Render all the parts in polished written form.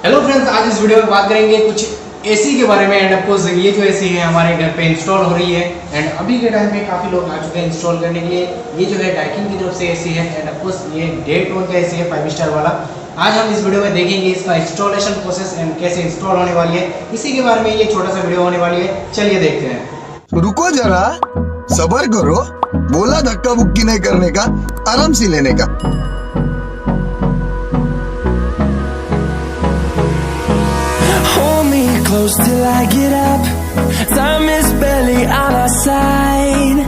Hello friends, आज इस video में बात करेंगे कुछ एसी के बारे में। एंड ऑफकोर्स ये जो एसी है हमारे घर पे इंस्टॉल हो रही है एंड अभी के टाइम पे काफ़ी लोग आ चुके हैं इंस्टॉल करने के लिए। ये जो है डाइकिन की तरफ से एसी है एंड ऑफकोर्स ये 1.5 टन का एसी है 5 स्टार वाला। आज हम इस वीडियो में देखेंगे इसका इंस्टॉलेशन प्रोसेस एंड कैसे इंस्टॉल होने वाली है, इसी के बारे में ये छोटा सा वीडियो होने वाली है। चलिए देखते हैं। रुको जरा, सबर करो। बोला धक्का बुक्की नहीं करने का, आराम से लेने का। Close till I get up. Time is barely on our side.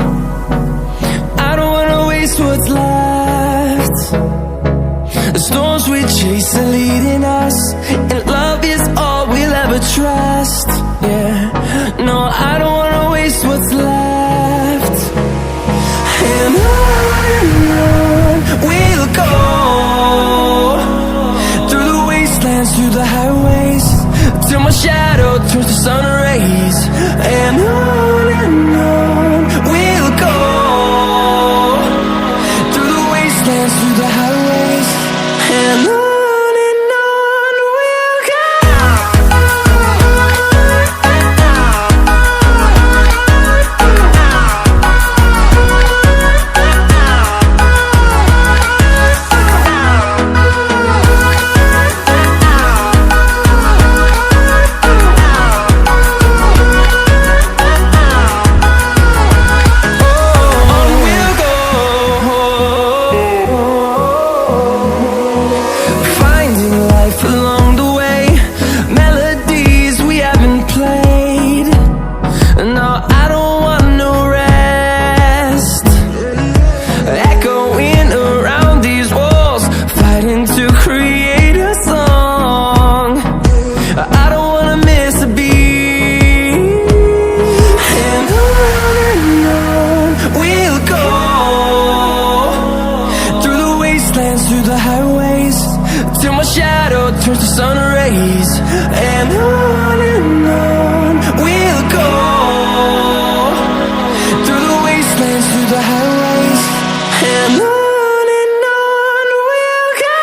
I don't wanna waste what's left. The storms we chase are leading us, and love is all we'll ever trust. Yeah, no, I don't wanna waste what's left. And on we'll go, through the wastelands, through the highways, till my shadow turns to sun rays. And on we'll go, through the wastelands, through the highways. And on we'll go. Through the highways, till my shadow turns to sun rays. And on we'll go, through the wastelands, through the highways. And on we'll go.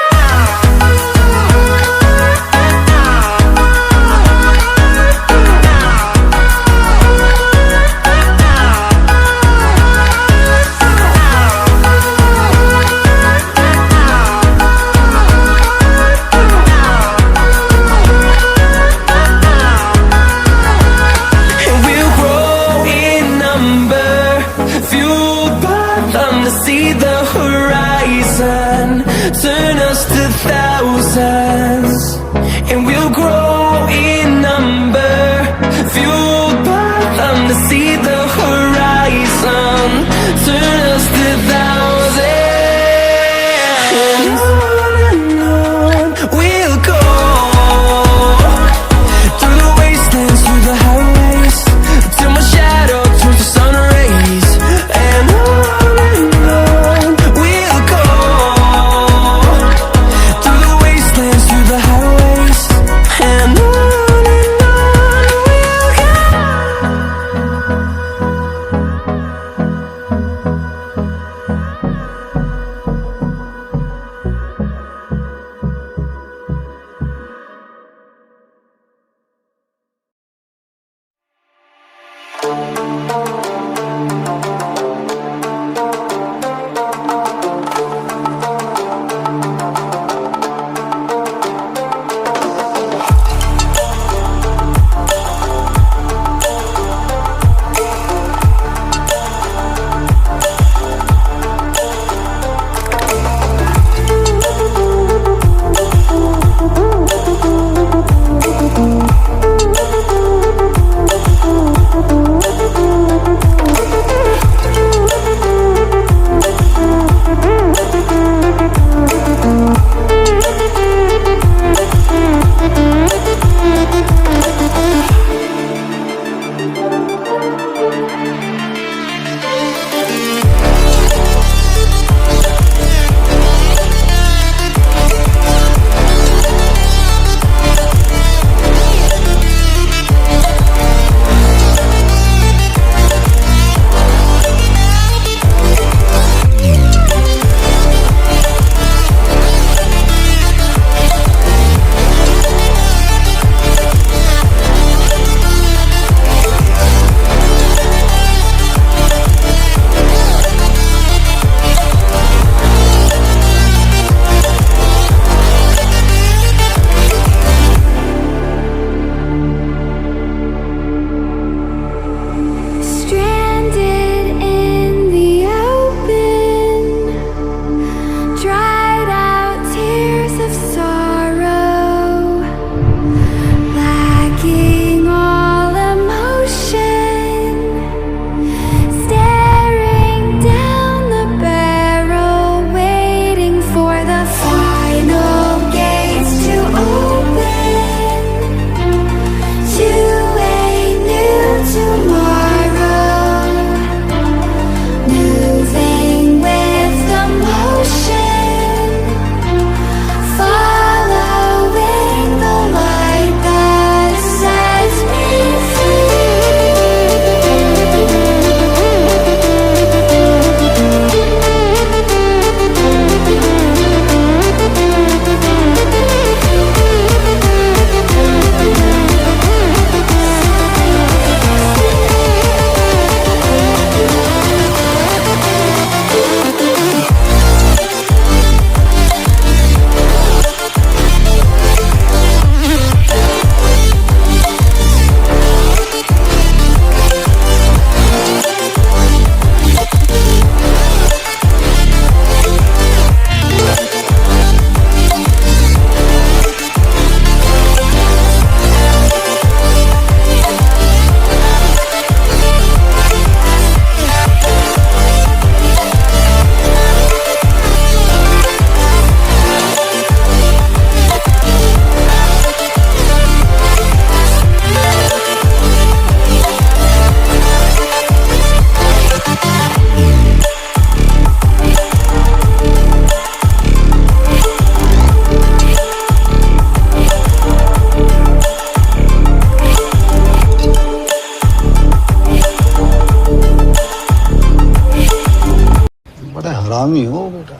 बड़े हरामी हो बेटा